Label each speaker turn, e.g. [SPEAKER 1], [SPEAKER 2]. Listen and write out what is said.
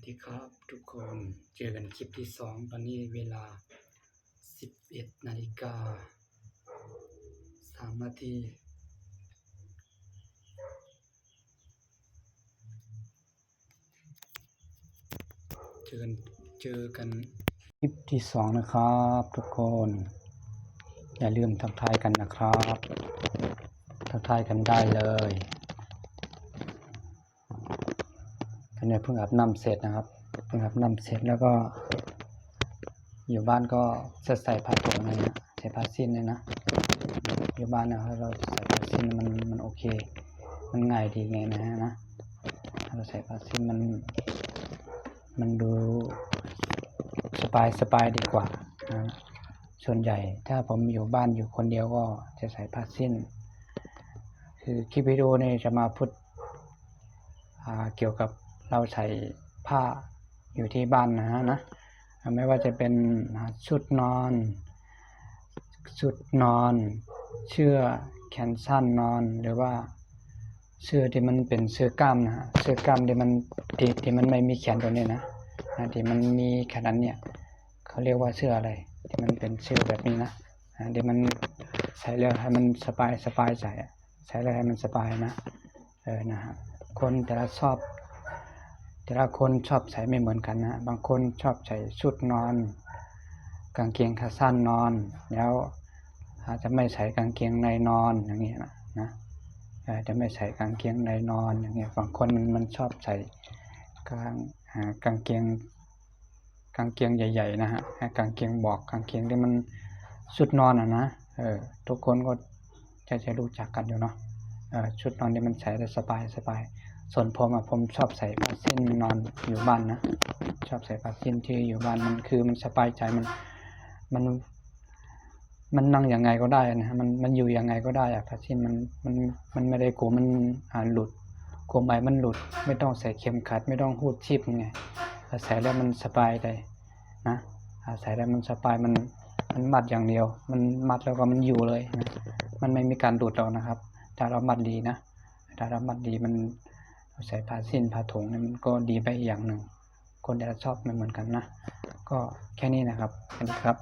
[SPEAKER 1] ดีครับทุกคนเจอกันคลิปที่2ตอนนี้เวลา 11:03 นาทีเจอกันคลิปที่2นะครับทุกคนอย่าลืมทักทายกันนะครับทักทายกันได้เลยตอนนี้เพิ่งอาบน้ำเสร็จนะครับเพิ่งอาบน้ำเสร็จแล้วก็อยู่บ้านก็จะใส่ผ้าถุงนะใส่ผ้าสิ้นเลยนะอยู่บ้านนะเราใส่ผ้าสิ้นมันโอเคมันง่ายดีไงนะเราใส่ผ้าสิ้นมันดูสบายดีกว่านะส่วนใหญ่ถ้าผมอยู่บ้านอยู่คนเดียวก็จะใส่ผ้าสิ้นคือคลิปวิดีโอนี้จะมาพูดเกี่ยวกับเราใส่ผ้าอยู่ที่บ้านนะไม่ว่าจะเป็นชุดนอนเสื้อแขนสั้นนอนหรือว่าเสื้อที่มันเป็นเสื้อกล้ามนะเสื้อกล้ามที่มันไม่มีแขนตัวนี้นะที่มันมีแขนนั้นเนี่ยเขาเรียกว่าเสื้ออะไรที่มันเป็นเสื้อแบบนี้นะที่มันใส่แล้วให้มันสบายใส่แล้วให้มันสบายนะนะฮะคนแต่ละคนชอบใส่ไม่เหมือนกันนะบางคนชอบใส่ชุดนอนกางเกงขาสั้นนอนแล้วอาจจะไม่ใส่กางเกงในนอนอย่างเงี้ยนะจะไม่ใส่กางเกงในนอนอย่างเงี้ยบางคนมันชอบใส่กางเกงใหญ่ๆนะฮะกางเกงบอกกางเกงที่มันชุดนอนนะทุกคนก็จะรู้จักกันอยู่เนาะชุดนอนที่มันใส่ได้สบายส่วนผมชอบใส่ผ้าสิ้นนอนอยู่บ้านนะชอบใส่ผ้าสิ้นที่อยู่บ้านมันคือมันสบายใจมันนั่งยังไงก็ได้นะมันอยู่ยังไงก็ได้ผ้าสิ้นมันไม่ได้กลัวมันหลุดกลัวไหมมันหลุดไม่ต้องใส่เข็มขัดไม่ต้องหูดชิบไงใส่แล้วมันสบายใจนะใส่แล้วมันสบายมันมัดอย่างเดียวมันมัดแล้วก็มันอยู่เลยนะมันไม่มีการหลุดหรอกนะครับถ้าเรามัดดีนะถ้าเรามัดดีมันใส่ผ้าสิ้นผ้าถุงนี่มันก็ดีไปอย่างหนึ่งคนแต่ละชอบไม่เหมือนกันนะก็แค่นี้นะครับสวัสดีครับ